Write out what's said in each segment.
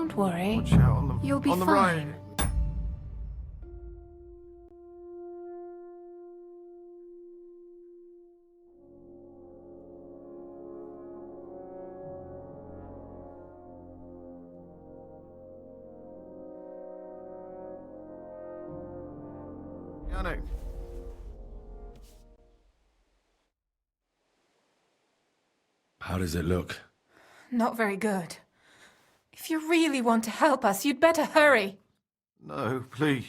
Don't worry. Watch out on the You'll be on the fine. right. Yannick. How does it look? Not very good. If you really want to help us, you'd better hurry. No, please.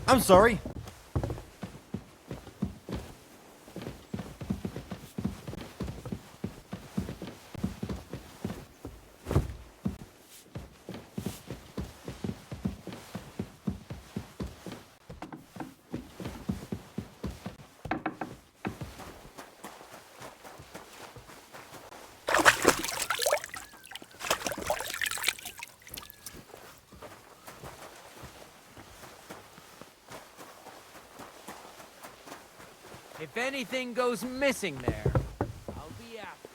I'm sorry. If anything goes missing there, I'll be after.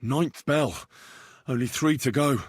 9th bell. Only 3 to go.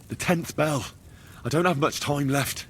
The 10th bell. I don't have much time left.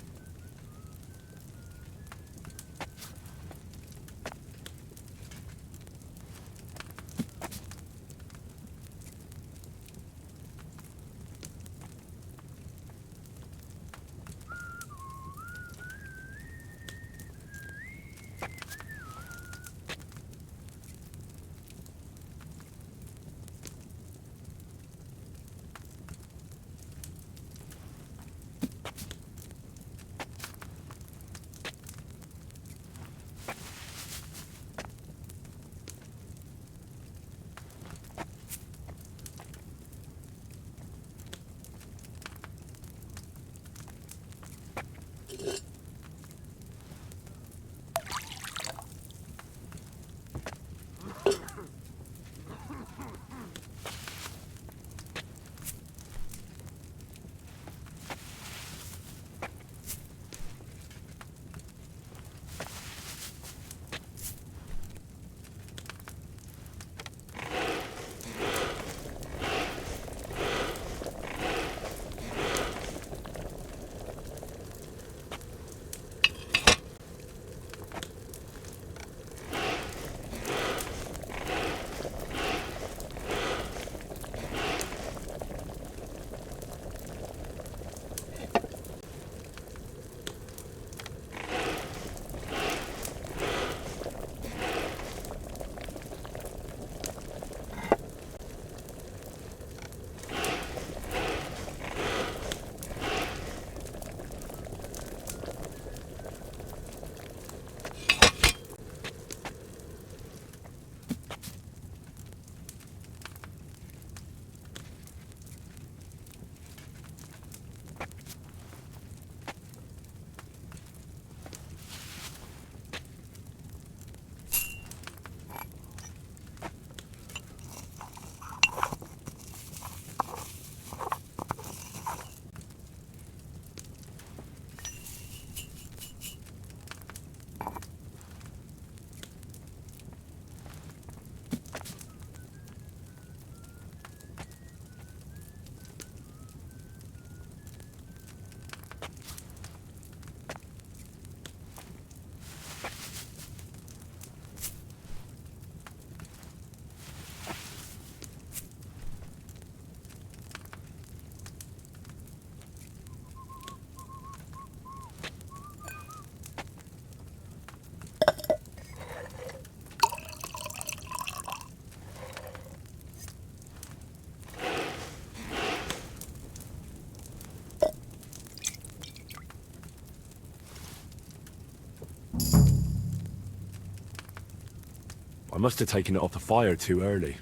I must have taken it off the fire too early.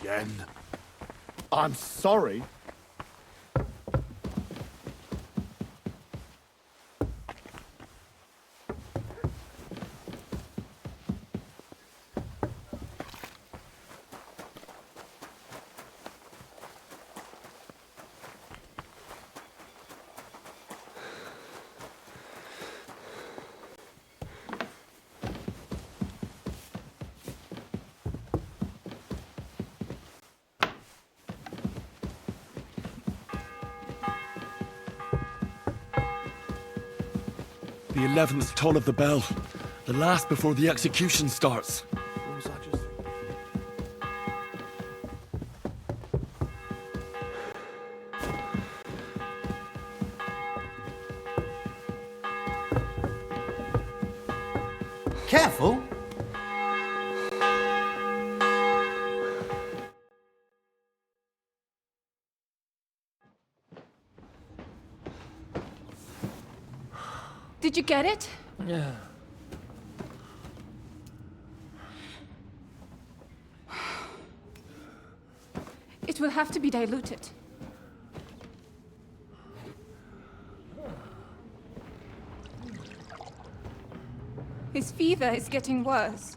Again. I'm sorry. The 11th toll of the bell. The last before the execution starts. What was I just... Careful! Did you get it? Yeah. It will have to be diluted. His fever is getting worse.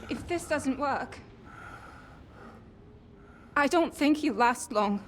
If this doesn't work, I don't think he'll last long.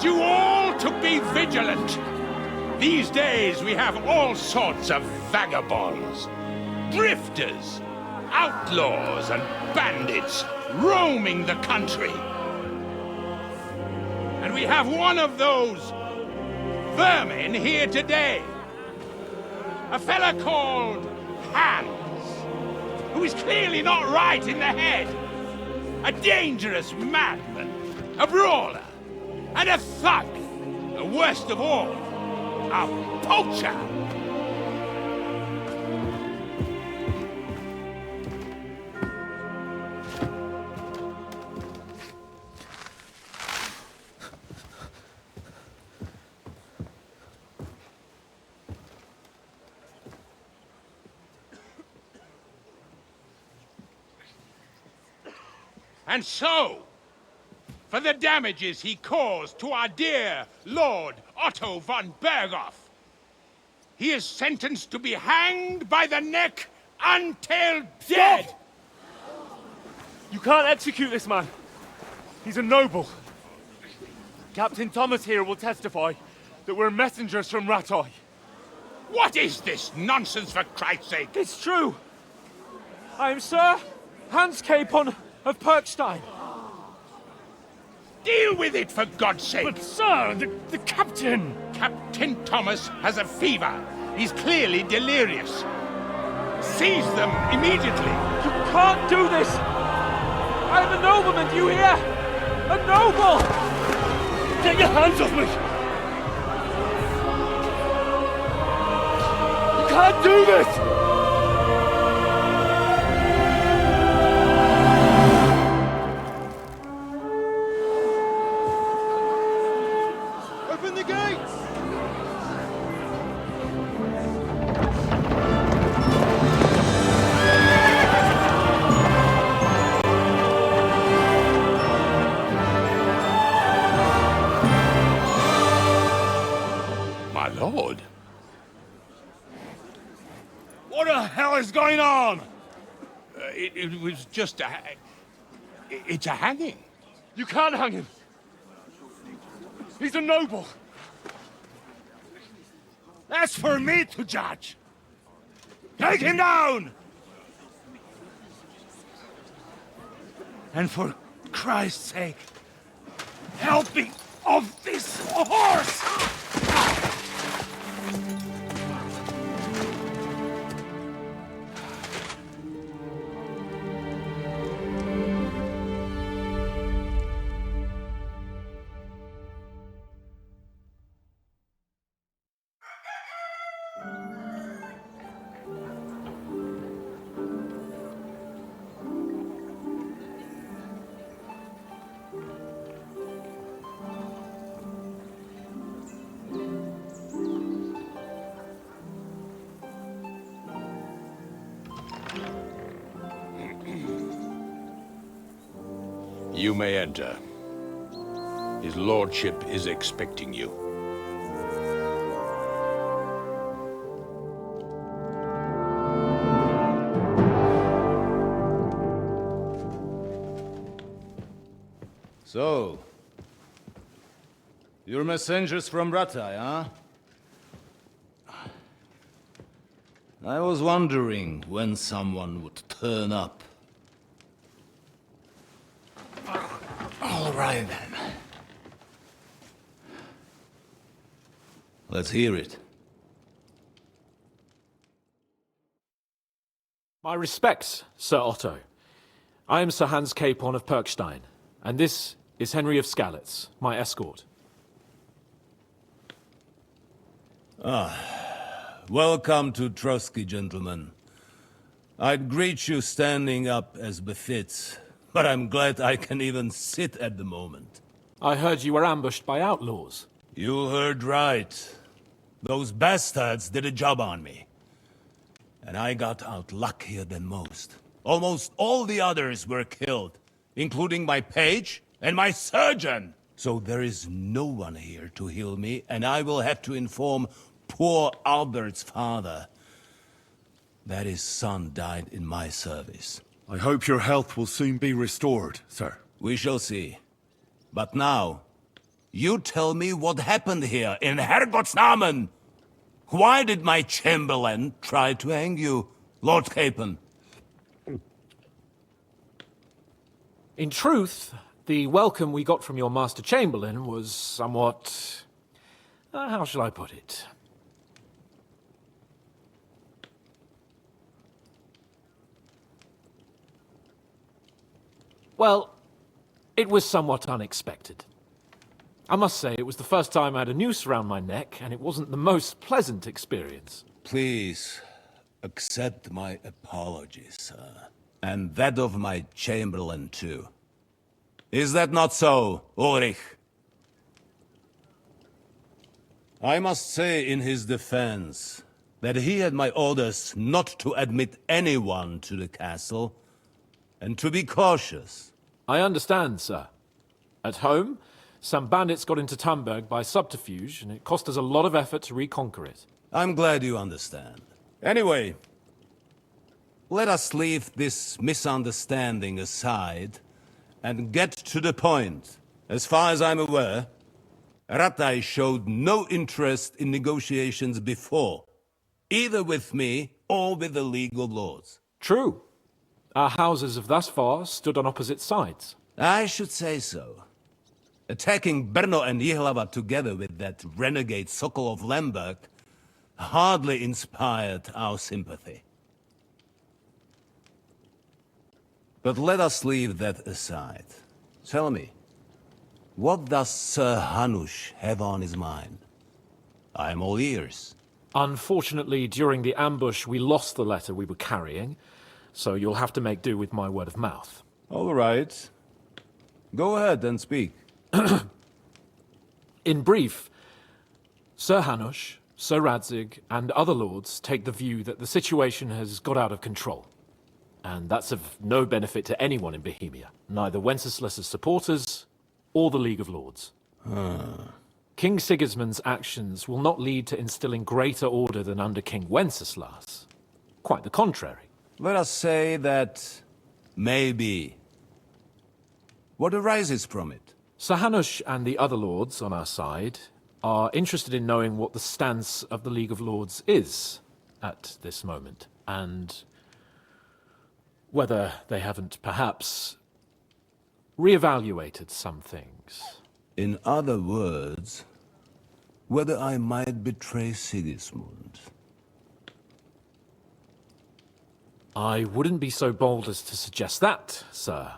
You all to be vigilant. These days we have all sorts of vagabonds, drifters, outlaws and bandits roaming the country. And we have one of those vermin here today. A fella called Hans, who is clearly not right in the head. A dangerous madman, a brawler, and a thug, the worst of all, a poacher. And so, for the damages he caused to our dear Lord Otto von Berghoff, he is sentenced to be hanged by the neck until dead! Stop! You can't execute this man. He's a noble. Captain Thomas here will testify that we're messengers from Rattay. What is this nonsense, for Christ's sake? It's true. I am Sir Hans Capon of Perkstein. Deal with it, for God's sake! But sir, the captain! Captain Thomas has a fever. He's clearly delirious. Seize them immediately. You can't do this! I am a nobleman, do you hear? A noble! Get your hands off me! You can't do this! Open the gates! My lord. What the hell is going on? It was just a... It's a hanging. You can't hang him! He's a noble! That's for me to judge. Take him down! And for Christ's sake, help me off this horse! You may enter. His lordship is expecting you. So, you're messengers from Ratai, huh? I was wondering when someone would turn up. All right, then. Let's hear it. My respects, Sir Otto. I am Sir Hans Capon of Perkstein, and this is Henry of Skalitz, my escort. Welcome to Trotsky, gentlemen. I'd greet you standing up as befits, but I'm glad I can even sit at the moment. I heard you were ambushed by outlaws. You heard right. Those bastards did a job on me. And I got out luckier than most. Almost all the others were killed, including my page and my surgeon. So there is no one here to heal me, and I will have to inform poor Albert's father that his son died in my service. I hope your health will soon be restored, sir. We shall see. But now, you tell me what happened here in Herrgottsnamen. Why did my chamberlain try to hang you, Lord Capon? In truth, the welcome we got from your Master Chamberlain was somewhat... how shall I put it? Well, it was somewhat unexpected. I must say, it was the first time I had a noose around my neck, and it wasn't the most pleasant experience. Please, accept my apologies, sir. And that of my chamberlain, too. Is that not so, Ulrich? I must say in his defense that he had my orders not to admit anyone to the castle, and to be cautious. I understand, sir. At home, some bandits got into Tamberg by subterfuge, and it cost us a lot of effort to reconquer it. I'm glad you understand. Anyway, let us leave this misunderstanding aside and get to the point. As far as I'm aware, Ratai showed no interest in negotiations before, either with me or with the League of Lords. True. Our houses have thus far stood on opposite sides. I should say so. Attacking Brno and Jihlava together with that renegade Sokol of Lemberg, hardly inspired our sympathy. But let us leave that aside. Tell me, what does Sir Hanush have on his mind? I am all ears. Unfortunately, during the ambush, we lost the letter we were carrying, so you'll have to make do with my word of mouth. All right. Go ahead and speak. In brief, Sir Hanush, Sir Radzig, and other lords take the view that the situation has got out of control. And that's of no benefit to anyone in Bohemia, neither Wenceslas's supporters or the League of Lords. King Sigismund's actions will not lead to instilling greater order than under King Wenceslas. Quite the contrary. Let us say that maybe. What arises from it? Sir Hanush and the other lords on our side are interested in knowing what the stance of the League of Lords is at this moment, and whether they haven't perhaps reevaluated some things. In other words, whether I might betray Sigismund. I wouldn't be so bold as to suggest that, sir.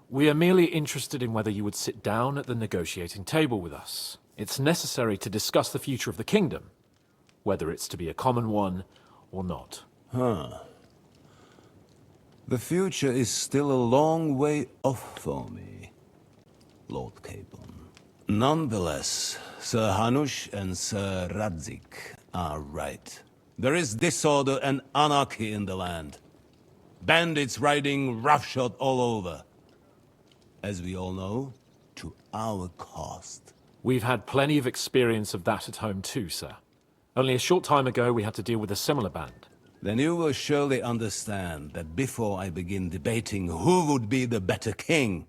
We are merely interested in whether you would sit down at the negotiating table with us. It's necessary to discuss the future of the kingdom, whether it's to be a common one or not. The future is still a long way off for me, Lord Capon. Nonetheless, Sir Hanush and Sir Radzig are right. There is disorder and anarchy in the land. Bandits riding roughshod all over. As we all know, to our cost. We've had plenty of experience of that at home too, sir. Only a short time ago we had to deal with a similar band. Then you will surely understand that before I begin debating who would be the better king,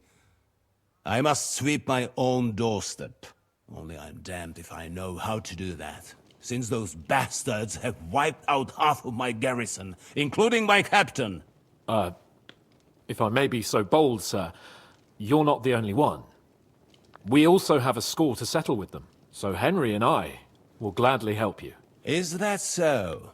I must sweep my own doorstep. Only I'm damned if I know how to do that, since those bastards have wiped out half of my garrison, including my captain. If I may be so bold, sir, you're not the only one. We also have a score to settle with them, so Henry and I will gladly help you. Is that so?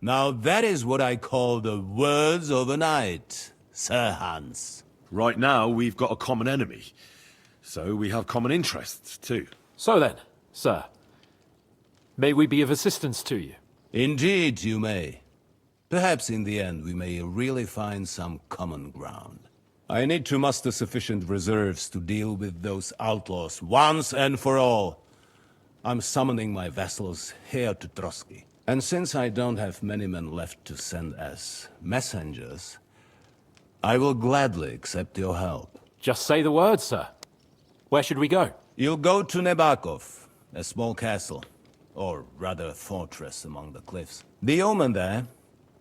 Now that is what I call the words of a knight, Sir Hans. Right now, we've got a common enemy. So we have common interests, too. So then, sir, may we be of assistance to you? Indeed, you may. Perhaps in the end we may really find some common ground. I need to muster sufficient reserves to deal with those outlaws once and for all. I'm summoning my vassals here to Trotsky. And since I don't have many men left to send as messengers, I will gladly accept your help. Just say the word, sir. Where should we go? You'll go to Nebakov, a small castle, or rather fortress among the cliffs. The yeoman there,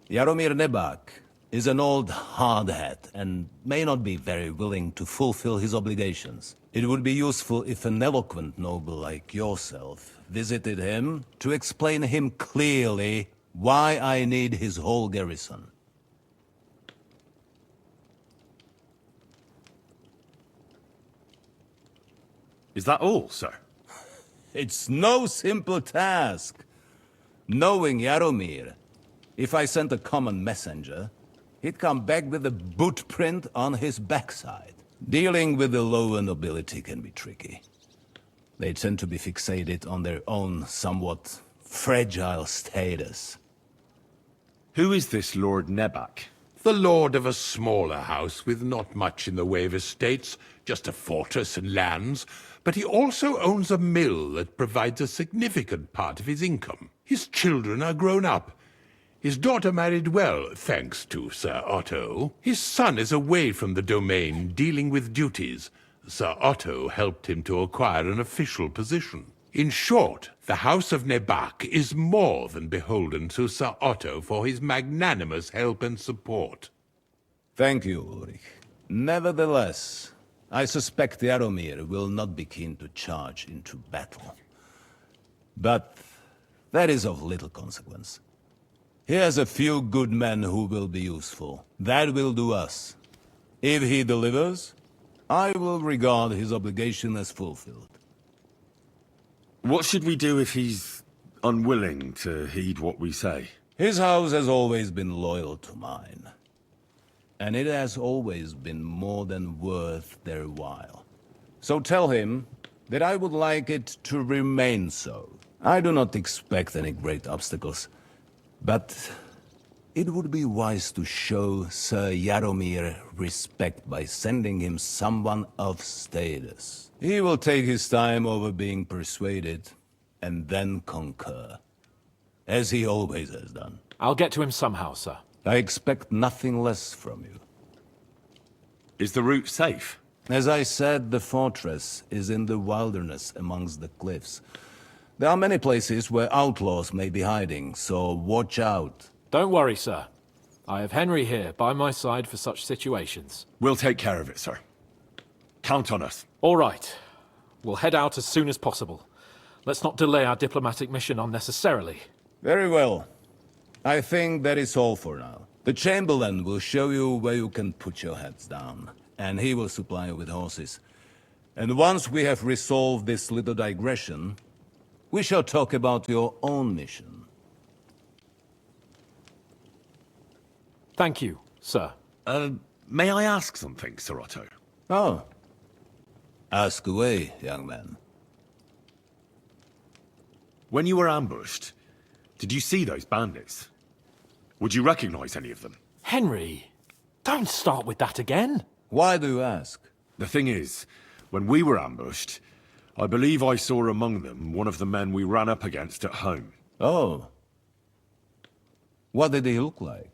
Jaromir Nebak, is an old hardhat and may not be very willing to fulfill his obligations. It would be useful if an eloquent noble like yourself visited him to explain him clearly why I need his whole garrison. Is that all, sir? It's no simple task. Knowing Jaromir, if I sent a common messenger, he'd come back with a boot print on his backside. Dealing with the lower nobility can be tricky. They tend to be fixated on their own somewhat fragile status. Who is this Lord Nebak? The lord of a smaller house with not much in the way of estates, just a fortress and lands, but he also owns a mill that provides a significant part of his income. His children are grown up. His daughter married well, thanks to Sir Otto. His son is away from the domain, dealing with duties. Sir Otto helped him to acquire an official position. In short, the House of Nebak is more than beholden to Sir Otto for his magnanimous help and support. Thank you, Ulrich. Nevertheless, I suspect Jaromir will not be keen to charge into battle. But that is of little consequence. He has a few good men who will be useful. That will do us. If he delivers, I will regard his obligation as fulfilled. What should we do if he's unwilling to heed what we say. His house has always been loyal to mine. And it has always been more than worth their while. So tell him that I would like it to remain so. I do not expect any great obstacles, but it would be wise to show Sir Jaromir respect by sending him someone of status. He will take his time over being persuaded, and then concur. As he always has done. I'll get to him somehow, sir. I expect nothing less from you. Is the route safe? As I said, the fortress is in the wilderness amongst the cliffs. There are many places where outlaws may be hiding, so watch out. Don't worry, sir. I have Henry here by my side for such situations. We'll take care of it, sir. Count on us. All right. We'll head out as soon as possible. Let's not delay our diplomatic mission unnecessarily. Very well. I think that is all for now. The Chamberlain will show you where you can put your heads down, and he will supply you with horses. And once we have resolved this little digression, we shall talk about your own mission. Thank you, sir. May I ask something, Sir Otto? Oh. Ask away, young man. When you were ambushed, did you see those bandits? Would you recognize any of them? Henry, don't start with that again. Why do you ask? The thing is, when we were ambushed, I believe I saw among them one of the men we ran up against at home. Oh. What did he look like?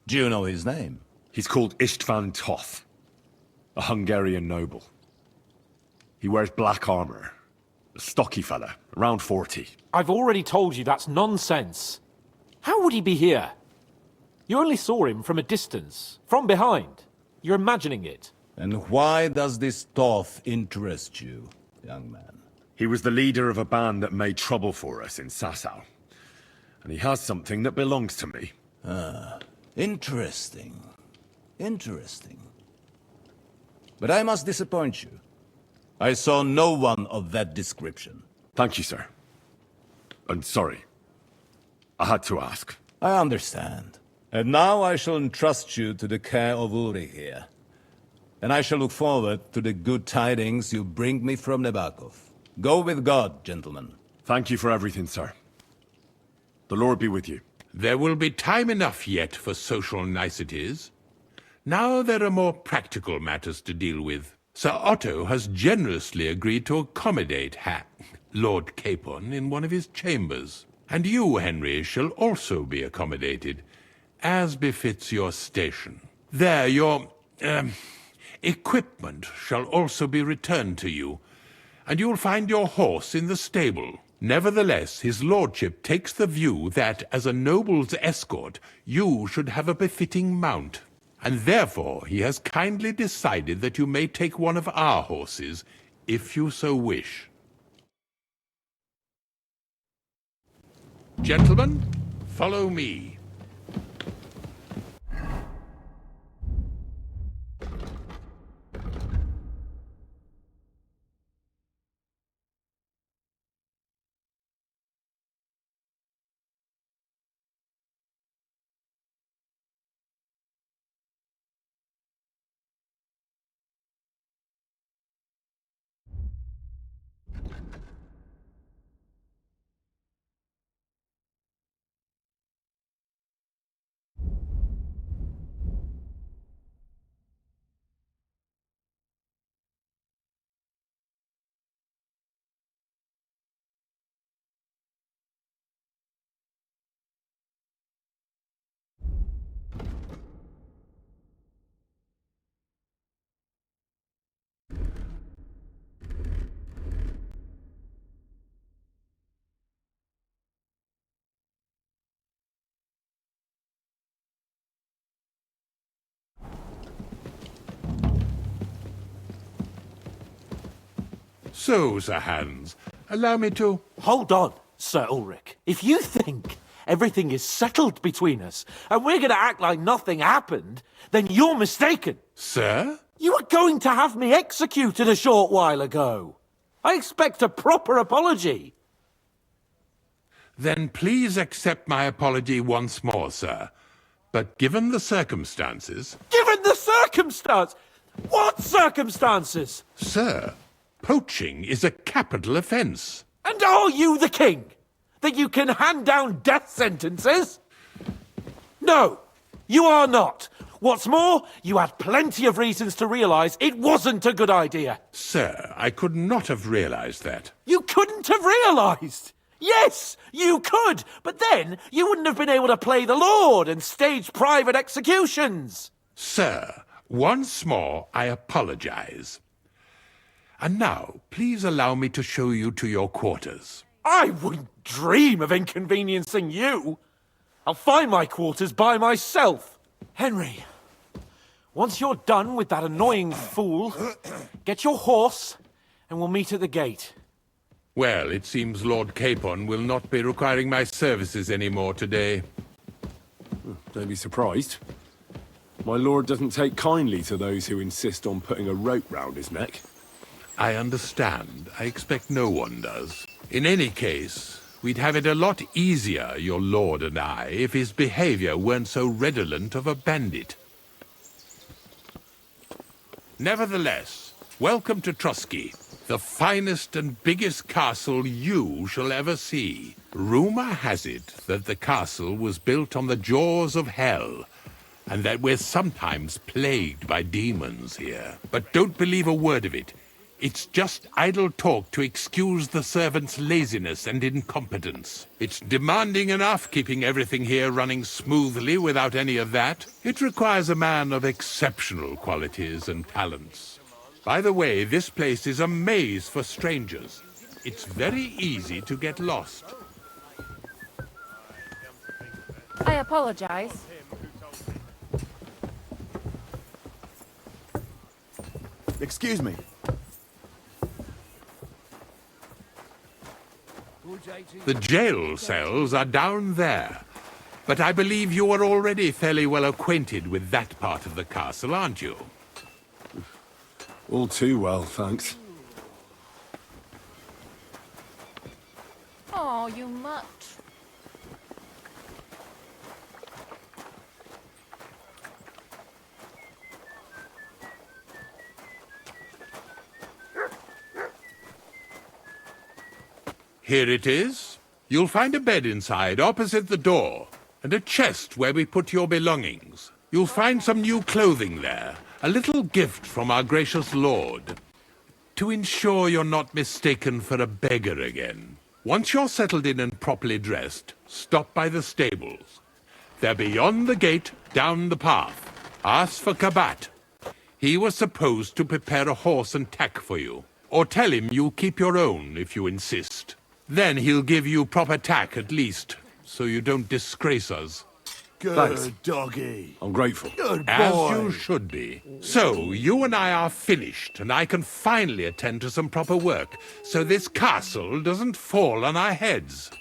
Do you know his name? He's called István Toth, a Hungarian noble. He wears black armor. A stocky fella, around 40. I've already told you that's nonsense. How would he be here? You only saw him from a distance, from behind. You're imagining it. And why does this Toth interest you, young man? He was the leader of a band that made trouble for us in Sasau. And he has something that belongs to me. Interesting. Interesting. But I must disappoint you. I saw no one of that description. Thank you, sir. And sorry. I had to ask. I understand. And now I shall entrust you to the care of Ulrich here. And I shall look forward to the good tidings you bring me from Nebakov. Go with God, gentlemen. Thank you for everything, sir. The Lord be with you. There will be time enough yet for social niceties. Now there are more practical matters to deal with. Sir Otto has generously agreed to accommodate Lord Capon in one of his chambers. And you, Henry, shall also be accommodated, as befits your station. There, your, equipment shall also be returned to you, and you'll find your horse in the stable. Nevertheless, his lordship takes the view that, as a noble's escort, you should have a befitting mount. And therefore he has kindly decided that you may take one of our horses, if you so wish. Gentlemen, follow me. So, Sir Hans, allow me to... Hold on, Sir Ulrich. If you think everything is settled between us, and we're going to act like nothing happened, then you're mistaken. Sir? You were going to have me executed a short while ago. I expect a proper apology. Then please accept my apology once more, sir. But given the circumstances... Given the circumstance! What circumstances? Sir, poaching is a capital offence. And are you the king? That you can hand down death sentences? No, you are not. What's more, you had plenty of reasons to realise it wasn't a good idea. Sir, I could not have realised that. You couldn't have realised! Yes, you could, but then you wouldn't have been able to play the Lord and stage private executions. Sir, once more I apologise. And now, please allow me to show you to your quarters. I wouldn't dream of inconveniencing you. I'll find my quarters by myself. Henry, once you're done with that annoying fool, get your horse and we'll meet at the gate. Well, it seems Lord Capon will not be requiring my services anymore today. Don't be surprised. My lord doesn't take kindly to those who insist on putting a rope round his neck. I understand. I expect no one does. In any case, we'd have it a lot easier, your lord and I, if his behavior weren't so redolent of a bandit. Nevertheless, welcome to Trusky, the finest and biggest castle you shall ever see. Rumor has it that the castle was built on the jaws of hell, and that we're sometimes plagued by demons here. But don't believe a word of it. It's just idle talk to excuse the servants' laziness and incompetence. It's demanding enough keeping everything here running smoothly without any of that. It requires a man of exceptional qualities and talents. By the way, this place is a maze for strangers. It's very easy to get lost. I apologize. Excuse me. The jail cells are down there. But I believe you are already fairly well acquainted with that part of the castle, aren't you? All too well, thanks. Oh, you mutt. Here it is. You'll find a bed inside, opposite the door, and a chest where we put your belongings. You'll find some new clothing there, a little gift from our gracious lord, to ensure you're not mistaken for a beggar again. Once you're settled in and properly dressed, stop by the stables. They're beyond the gate, down the path. Ask for Kabat. He was supposed to prepare a horse and tack for you. Or tell him you'll keep your own if you insist. Then he'll give you proper tack at least, so you don't disgrace us. Good Thanks. doggy. I'm grateful. Good boy. As you should be. So, you and I are finished, and I can finally attend to some proper work, so this castle doesn't fall on our heads.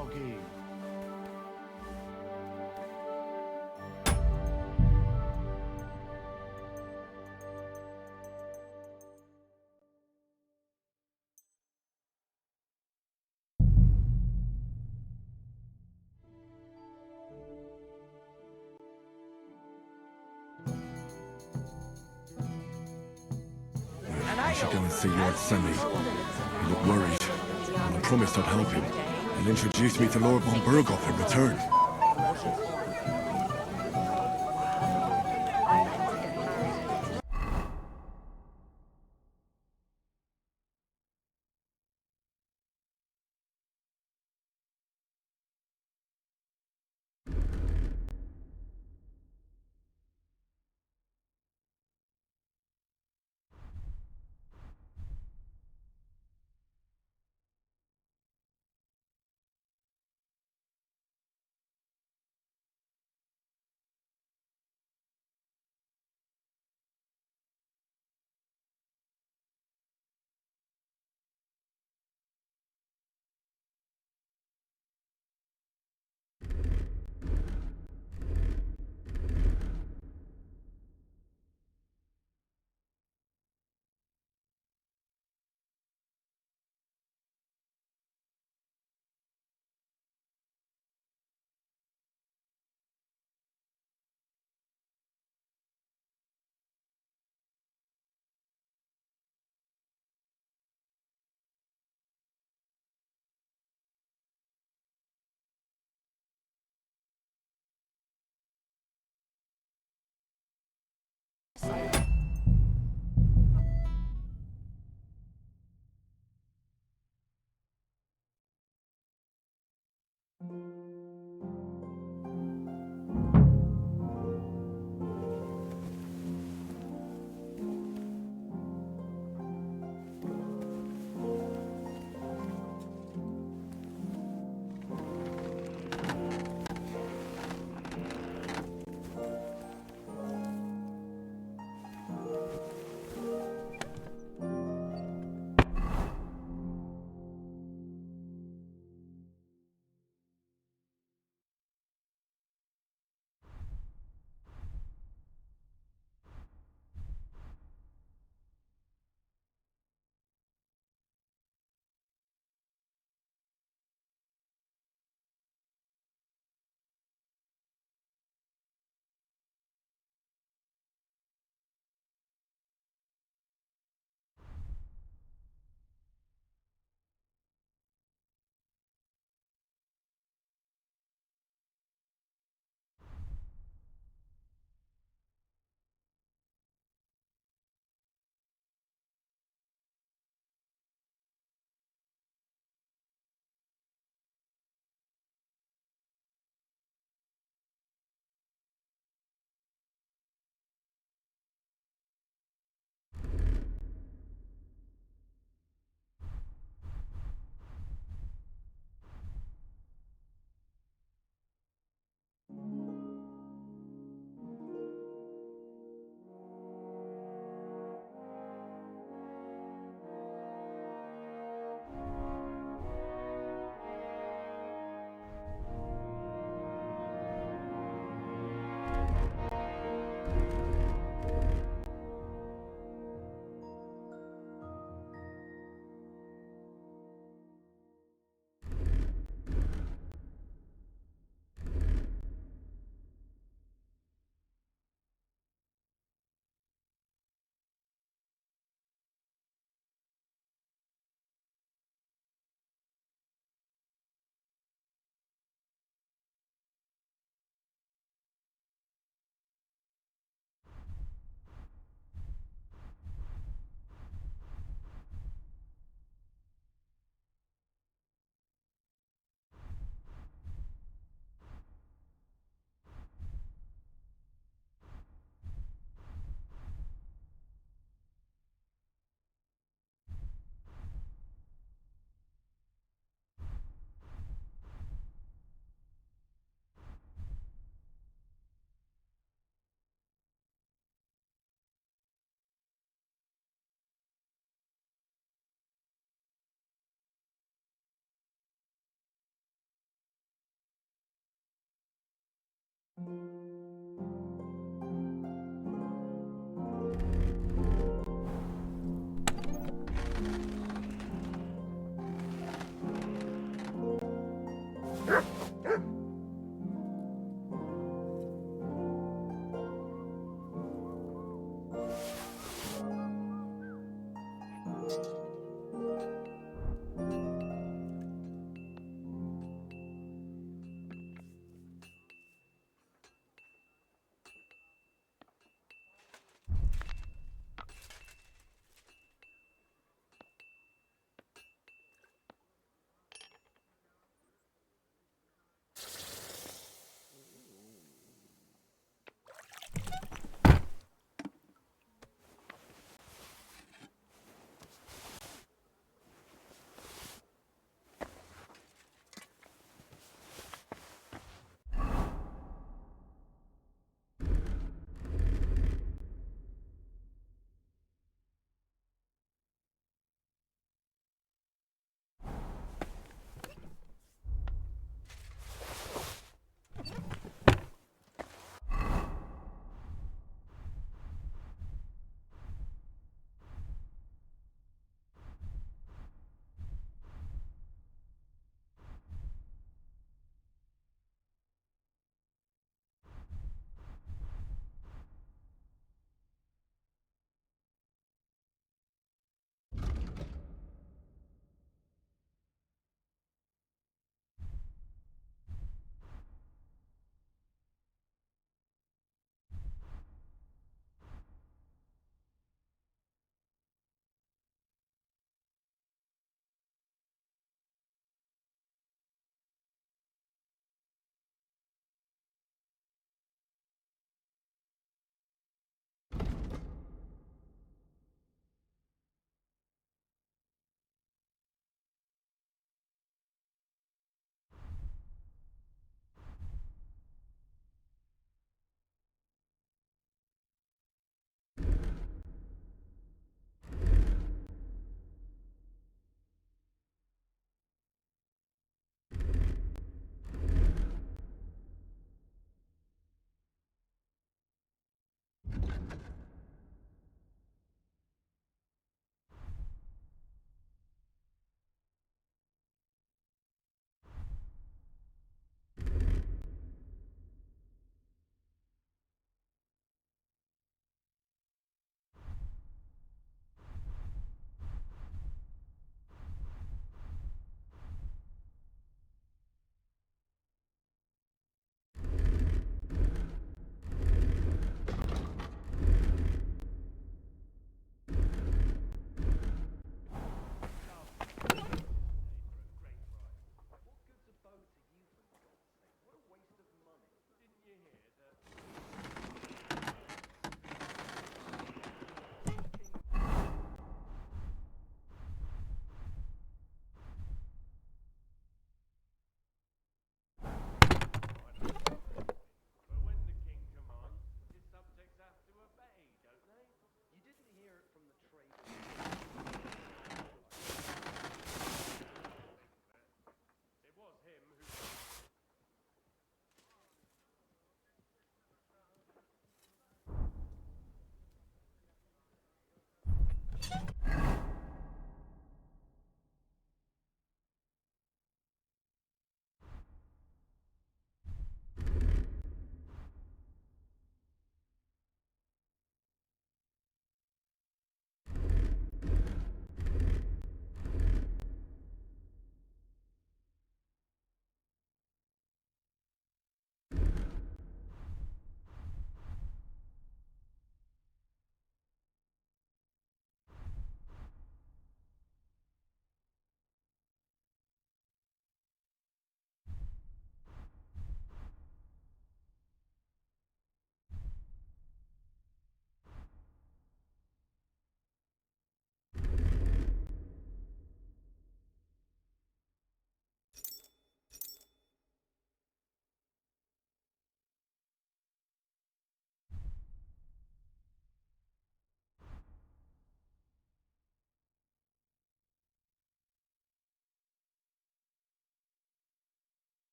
doggy. I should go and see Lord Semi. He looked worried, and I promised I'd help him. He'll introduce me to Lord von Burgoff in return.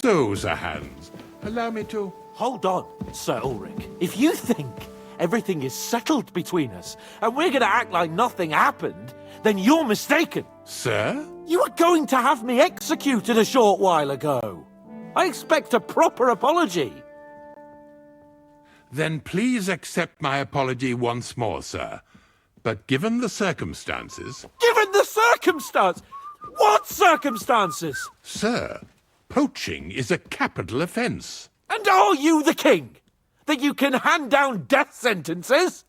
So, Sir Hans, allow me to... Hold on, Sir Ulrich. If you think everything is settled between us, and we're gonna act like nothing happened, then you're mistaken. Sir? You were going to have me executed a short while ago. I expect a proper apology. Then please accept my apology once more, sir. But given the circumstances... Given the circumstance? What circumstances? Sir, poaching is a capital offence. And are you the king? That you can hand down death sentences?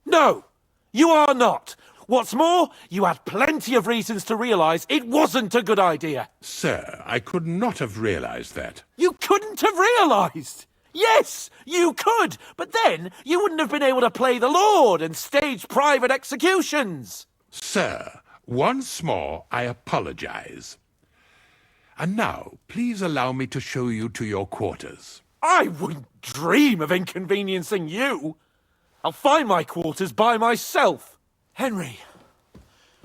No, you are not. What's more, you had plenty of reasons to realise it wasn't a good idea. Sir, I could not have realised that. You couldn't have realised? Yes, you could, but then you wouldn't have been able to play the Lord and stage private executions. Sir, once more I apologise. And now, please allow me to show you to your quarters. I wouldn't dream of inconveniencing you. I'll find my quarters by myself. Henry,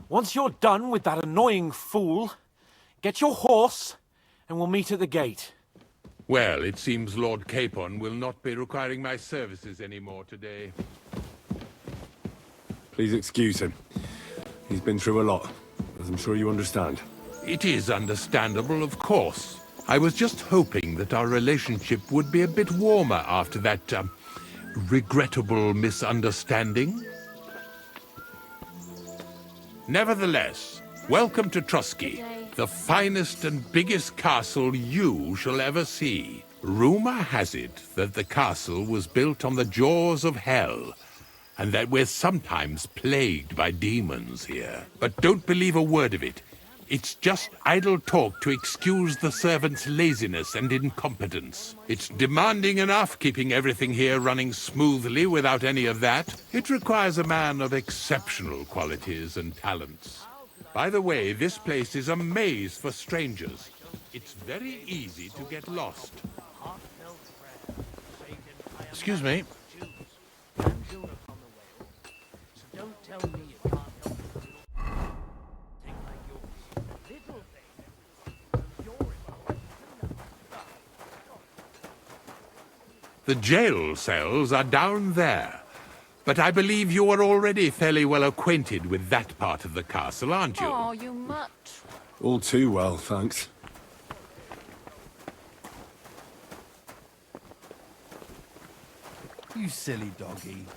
once you're done with that annoying fool, get your horse and we'll meet at the gate. Well, it seems Lord Capon will not be requiring my services anymore today. Please excuse him. He's been through a lot, as I'm sure you understand. It is understandable, of course. I was just hoping that our relationship would be a bit warmer after that, regrettable misunderstanding. Nevertheless, welcome to Trusky, the finest and biggest castle you shall ever see. Rumor has it that the castle was built on the jaws of hell, and that we're sometimes plagued by demons here. But don't believe a word of it. It's just idle talk to excuse the servants' laziness and incompetence. It's demanding enough keeping everything here running smoothly without any of that. It requires a man of exceptional qualities and talents. By the way, this place is a maze for strangers. It's very easy to get lost. Excuse me. Don't tell me you can't help it. Thing like yours. Little thing. You're involved. The jail cells are down there. But I believe you are already fairly well acquainted with that part of the castle, aren't you? Oh, you mutt. All too well, thanks. You silly doggy.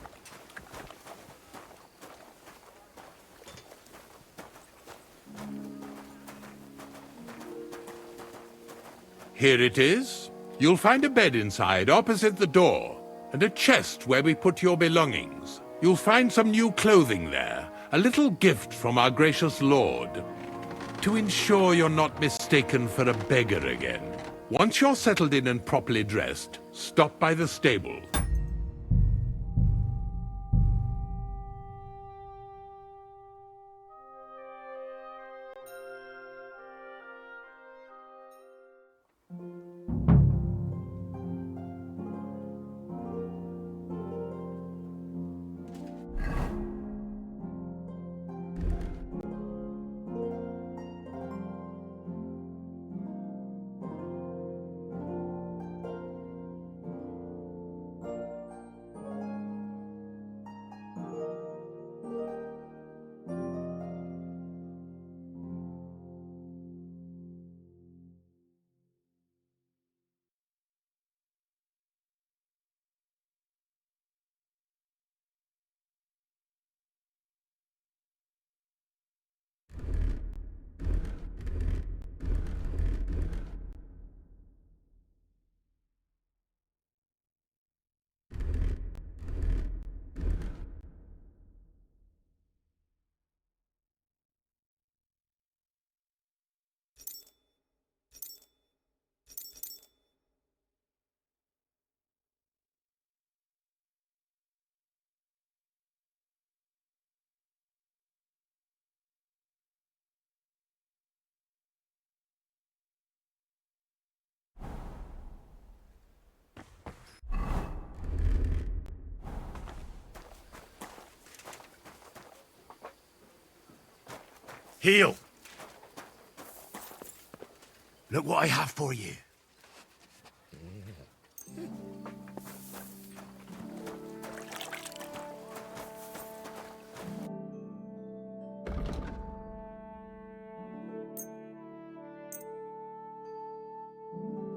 Here it is. You'll find a bed inside, opposite the door, and a chest where we put your belongings. You'll find some new clothing there, a little gift from our gracious lord, to ensure you're not mistaken for a beggar again. Once you're settled in and properly dressed, stop by the stable. Heel. Look what I have for you.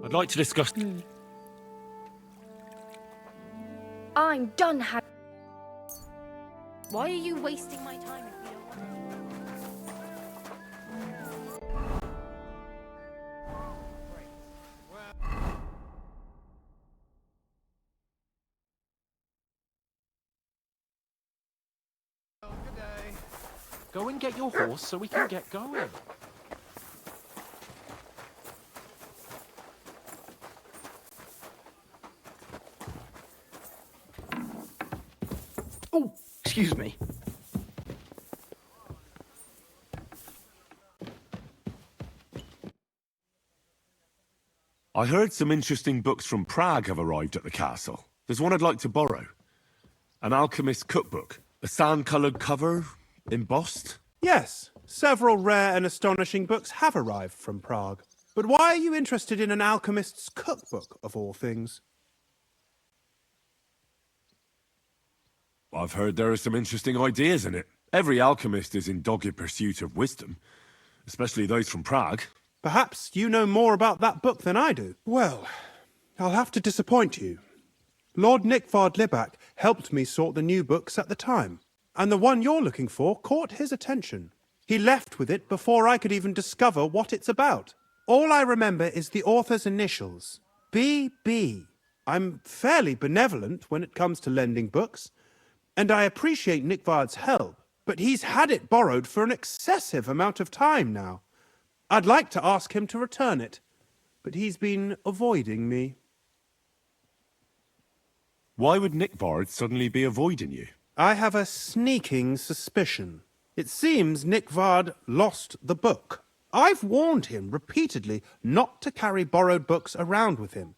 I'd like to discuss... I'm done Why are you wasting my time if you don't want Go and get your horse so we can get going. Oh, excuse me. I heard some interesting books from Prague have arrived at the castle. There's one I'd like to borrow. An alchemist's cookbook. A sand-coloured cover, embossed. Yes, several rare and astonishing books have arrived from Prague. But why are you interested in an alchemist's cookbook, of all things? I've heard there are some interesting ideas in it. Every alchemist is in dogged pursuit of wisdom, especially those from Prague. Perhaps you know more about that book than I do. Well, I'll have to disappoint you. Lord Nickvard Libak helped me sort the new books at the time, and the one you're looking for caught his attention. He left with it before I could even discover what it's about. All I remember is the author's initials, B.B. I'm fairly benevolent when it comes to lending books, and I appreciate Nickvard's help, but he's had it borrowed for an excessive amount of time now. I'd like to ask him to return it, but he's been avoiding me. Why would Nickvard suddenly be avoiding you? I have a sneaking suspicion. It seems Nickvard lost the book. I've warned him repeatedly not to carry borrowed books around with him,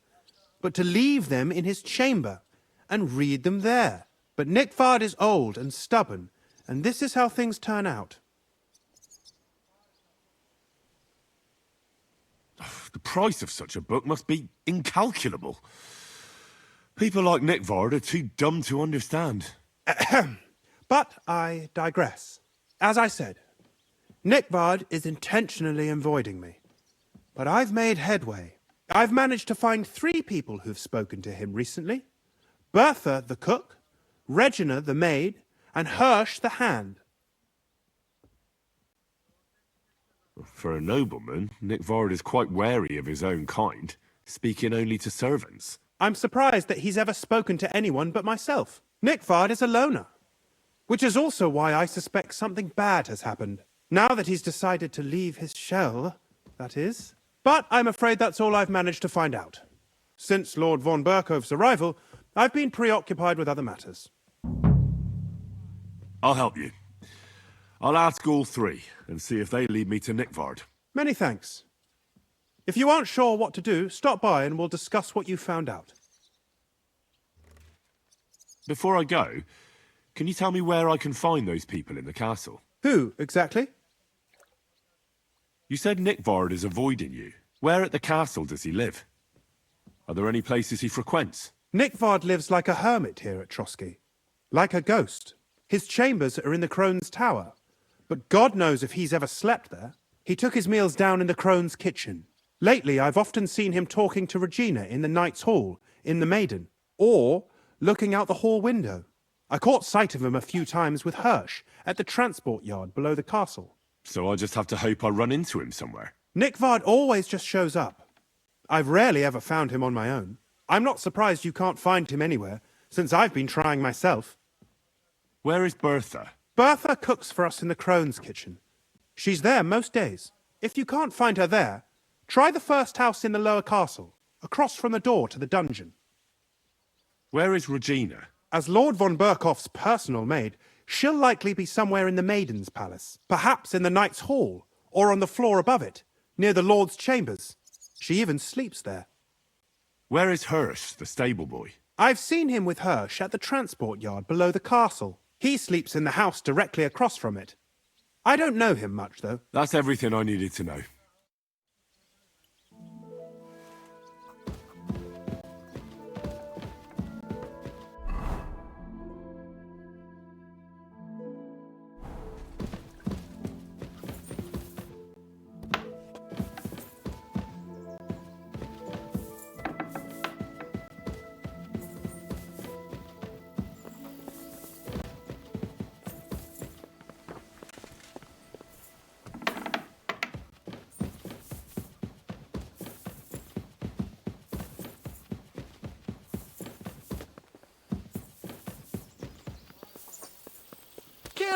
but to leave them in his chamber and read them there. But Nickvard is old and stubborn, and this is how things turn out. The price of such a book must be incalculable. People like Nickvard are too dumb to understand. But I digress. As I said, Nickvard is intentionally avoiding me. But I've made headway. I've managed to find 3 people who've spoken to him recently. Bertha, the cook, Regina, the maid, and Hirsch, the hand. For a nobleman, Nickvard is quite wary of his own kind, speaking only to servants. I'm surprised that he's ever spoken to anyone but myself. Nickvard is a loner, which is also why I suspect something bad has happened. Now that he's decided to leave his shell, that is. But I'm afraid that's all I've managed to find out. Since Lord von Berkov's arrival, I've been preoccupied with other matters. I'll help you. I'll ask all 3 and see if they lead me to Nickvard. Many thanks. If you aren't sure what to do, stop by and we'll discuss what you found out. Before I go, can you tell me where I can find those people in the castle? Who, exactly? You said Nickvard is avoiding you. Where at the castle does he live? Are there any places he frequents? Nickvard lives like a hermit here at Trotsky. Like a ghost. His chambers are in the Crone's Tower. But God knows if he's ever slept there. He took his meals down in the Crone's kitchen. Lately, I've often seen him talking to Regina in the Knight's Hall, in the Maiden, or looking out the hall window. I caught sight of him a few times with Hirsch at the transport yard below the castle. So I just have to hope I run into him somewhere. Nickvard always just shows up. I've rarely ever found him on my own. I'm not surprised you can't find him anywhere, since I've been trying myself. Where is Bertha? Bertha cooks for us in the Crone's kitchen. She's there most days. If you can't find her there, try the first house in the lower castle, across from the door to the dungeon. Where is Regina? As Lord von Berkoff's personal maid, she'll likely be somewhere in the Maiden's Palace, perhaps in the Knight's Hall, or on the floor above it, near the Lord's chambers. She even sleeps there. Where is Hirsch, the stable boy? I've seen him with Hirsch at the transport yard below the castle. He sleeps in the house directly across from it. I don't know him much, though. That's everything I needed to know.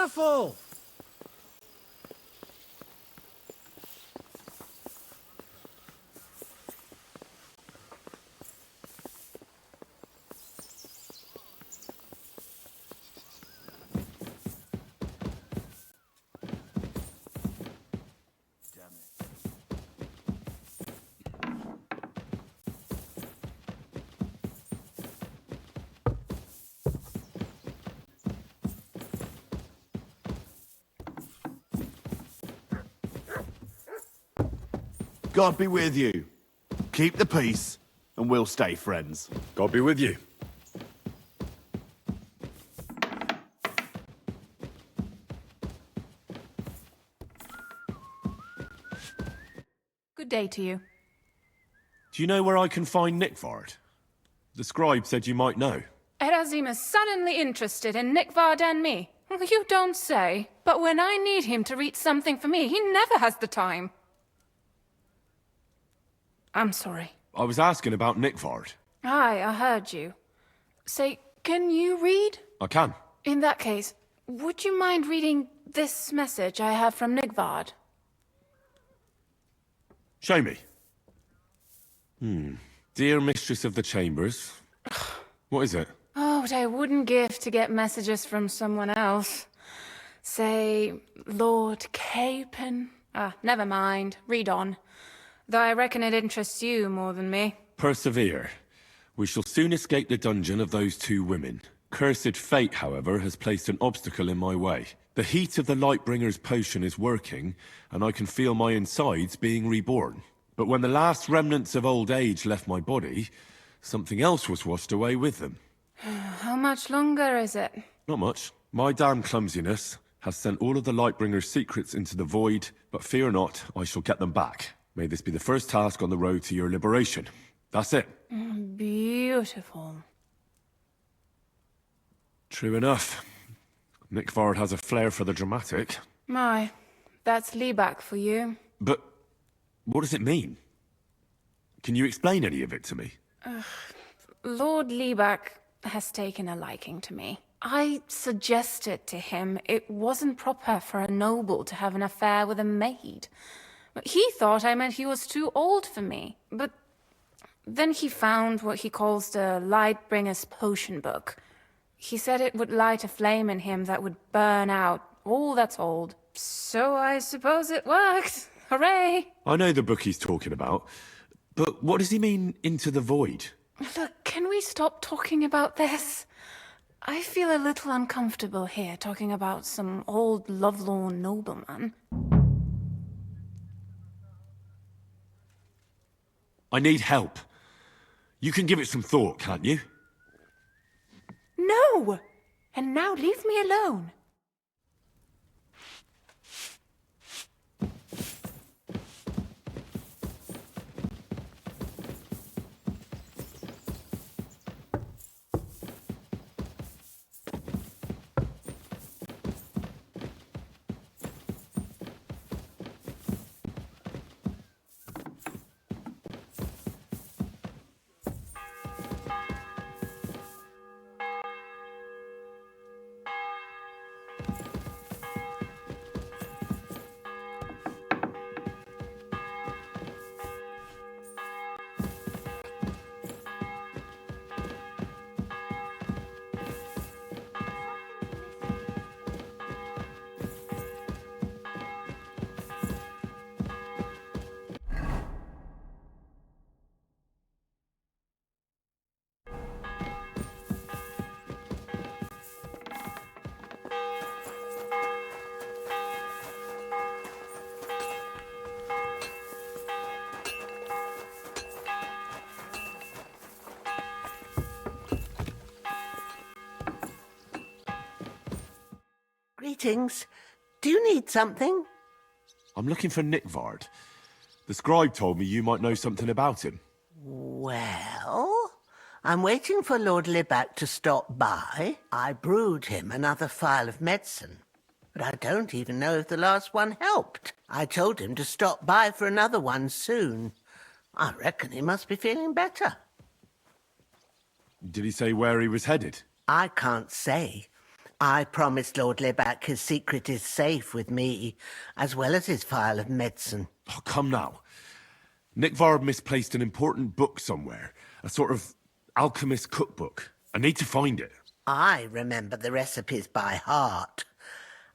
careful! God be with you. Keep the peace, and we'll stay friends. God be with you. Good day to you. Do you know where I can find Nickvard? The scribe said you might know. Erazim is suddenly interested in Nickvard and me. You don't say. But when I need him to read something for me, he never has the time. I'm sorry. I was asking about Nickvard. Aye, I heard you. Say, can you read? I can. In that case, would you mind reading this message I have from Nickvard? Show me. Dear Mistress of the Chambers. What is it? Oh, what I wouldn't give to get messages from someone else. Say, Lord Capon. Never mind. Read on. Though I reckon it interests you more than me. Persevere. We shall soon escape the dungeon of those two women. Cursed fate, however, has placed an obstacle in my way. The heat of the Lightbringer's potion is working, and I can feel my insides being reborn. But when the last remnants of old age left my body, something else was washed away with them. How much longer is it? Not much. My damn clumsiness has sent all of the Lightbringer's secrets into the void, but fear not, I shall get them back. May this be the first task on the road to your liberation. That's it. Beautiful. True enough. Nickvard has a flair for the dramatic. My, that's Liebach for you. But what does it mean? Can you explain any of it to me? Lord Liebach has taken a liking to me. I suggested to him it wasn't proper for a noble to have an affair with a maid. But he thought I meant he was too old for me. But then he found what he calls the Lightbringer's potion book. He said it would light a flame in him that would burn out all that's old. So I suppose it worked. Hooray! I know the book he's talking about, but what does he mean, into the void? Look, can we stop talking about this? I feel a little uncomfortable here talking about some old lovelorn nobleman. I need help. You can give it some thought, can't you? No! And now leave me alone. Greetings. Do you need something? I'm looking for Nickvard. The scribe told me you might know something about him. Well, I'm waiting for Lord Liebach to stop by. I brewed him another phial of medicine, but I don't even know if the last one helped. I told him to stop by for another one soon. I reckon he must be feeling better. Did he say where he was headed? I can't say. I promised Lord Libac his secret is safe with me, as well as his vial of medicine. Oh, come now. Nick Vard misplaced an important book somewhere. A sort of alchemist cookbook. I need to find it. I remember the recipes by heart.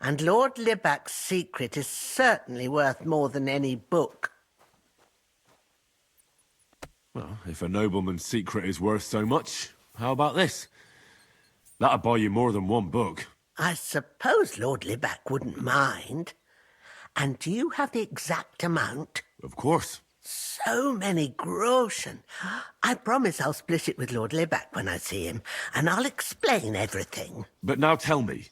And Lord Libac's secret is certainly worth more than any book. Well, if a nobleman's secret is worth so much, how about this? That'll buy you more than one book. I suppose Lord Libac wouldn't mind. And do you have the exact amount? Of course. So many groschen. I promise I'll split it with Lord Libac when I see him, and I'll explain everything. But now tell me,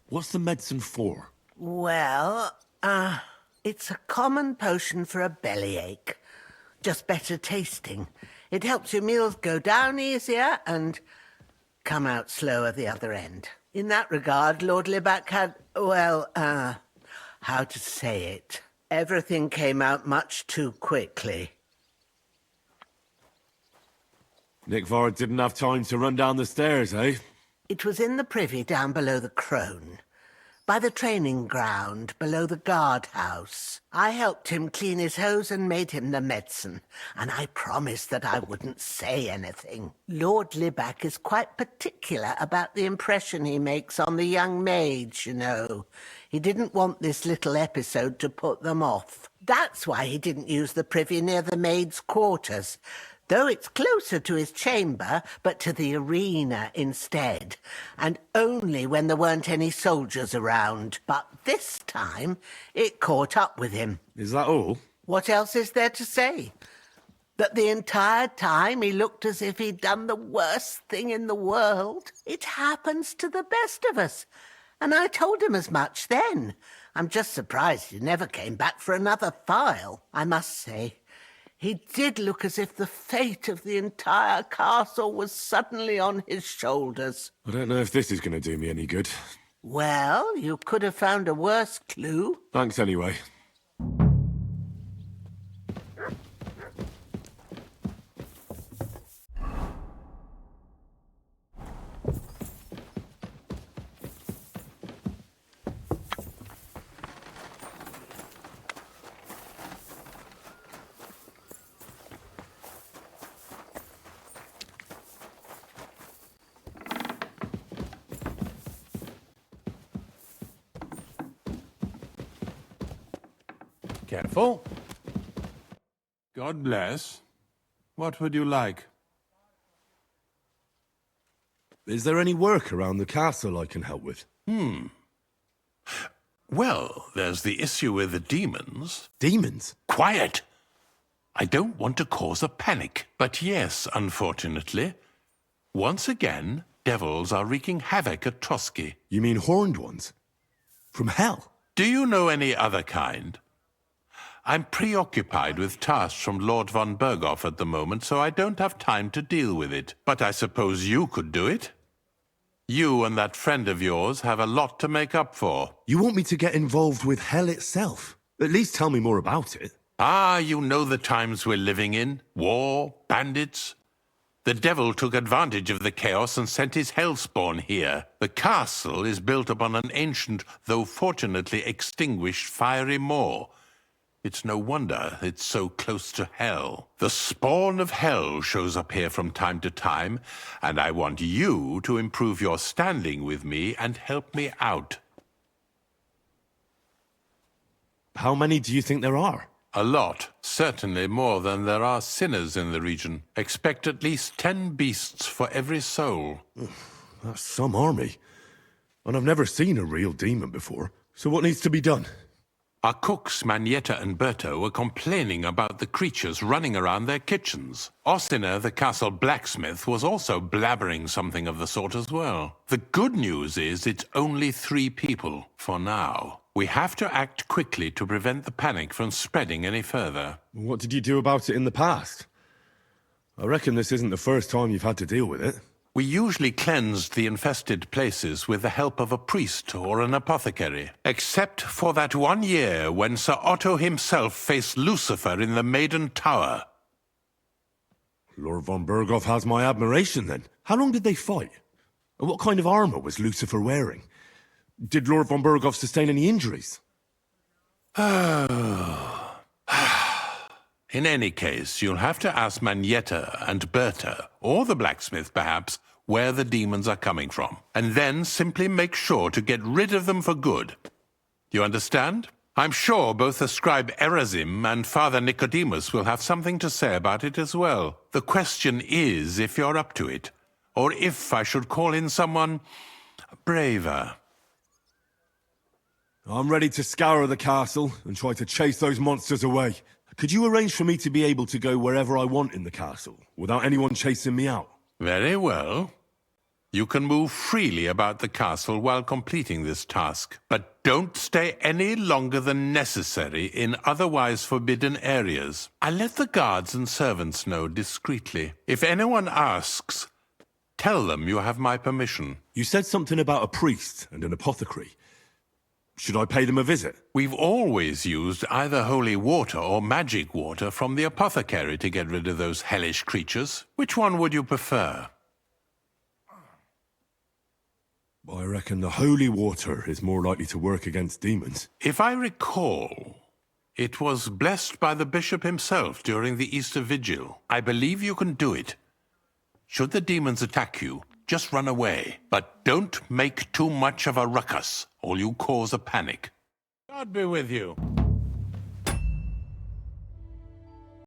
what's the medicine for? Well, it's a common potion for a bellyache. Just better tasting. It helps your meals go down easier and come out slower the other end. In that regard, Lord Libac had, well, how to say it? Everything came out much too quickly. Nick Vard didn't have time to run down the stairs, eh? It was in the privy down below the crone, by the training ground below the guardhouse. I helped him clean his hose and made him the medicine, and I promised that I wouldn't say anything. Lord Libac is quite particular about the impression he makes on the young maids, you know. He didn't want this little episode to put them off. That's why he didn't use the privy near the maids' quarters, though it's closer to his chamber, but to the arena instead, and only when there weren't any soldiers around. But this time, it caught up with him. Is that all? What else is there to say? That the entire time he looked as if he'd done the worst thing in the world. It happens to the best of us. And I told him as much then. I'm just surprised he never came back for another file. I must say, he did look as if the fate of the entire castle was suddenly on his shoulders. I don't know if this is going to do me any good. Well, you could have found a worse clue. Thanks anyway. Careful. God bless. What would you like? Is there any work around the castle I can help with? Well, there's the issue with the demons. Demons? Quiet! I don't want to cause a panic, but yes, unfortunately. Once again, devils are wreaking havoc at Trotsky. You mean horned ones? From hell? Do you know any other kind? I'm preoccupied with tasks from Lord von Berghoff at the moment, so I don't have time to deal with it. But I suppose you could do it? You and that friend of yours have a lot to make up for. You want me to get involved with hell itself? At least tell me more about it. Ah, you know the times we're living in. War, bandits. The devil took advantage of the chaos and sent his hellspawn here. The castle is built upon an ancient, though fortunately extinguished, fiery moor. It's no wonder it's so close to hell. The spawn of hell shows up here from time to time, and I want you to improve your standing with me and help me out. How many do you think there are? A lot. Certainly more than there are sinners in the region. Expect at least 10 beasts for every soul. That's some army. And I've never seen a real demon before. So what needs to be done? Our cooks, Manietta and Berto, were complaining about the creatures running around their kitchens. Ossina, the castle blacksmith, was also blabbering something of the sort as well. The good news is it's only 3 people, for now. We have to act quickly to prevent the panic from spreading any further. What did you do about it in the past? I reckon this isn't the first time you've had to deal with it. We usually cleansed the infested places with the help of a priest or an apothecary. Except for that one year when Sir Otto himself faced Lucifer in the Maiden Tower. Lord von Berghoff has my admiration then. How long did they fight? What kind of armor was Lucifer wearing? Did Lord von Berghoff sustain any injuries? In any case, you'll have to ask Manietta and Berta, or the blacksmith perhaps, where the demons are coming from. And then simply make sure to get rid of them for good. You understand? I'm sure both the scribe Erazim and Father Nicodemus will have something to say about it as well. The question is if you're up to it, or if I should call in someone braver. I'm ready to scour the castle and try to chase those monsters away. Could you arrange for me to be able to go wherever I want in the castle, without anyone chasing me out? Very well. You can move freely about the castle while completing this task, but don't stay any longer than necessary in otherwise forbidden areas. I'll let the guards and servants know discreetly. If anyone asks, tell them you have my permission. You said something about a priest and an apothecary. Should I pay them a visit? We've always used either holy water or magic water from the apothecary to get rid of those hellish creatures. Which one would you prefer? I reckon the holy water is more likely to work against demons. If I recall, it was blessed by the bishop himself during the Easter Vigil. I believe you can do it. Should the demons attack you, just run away. But don't make too much of a ruckus, or you cause a panic. God be with you.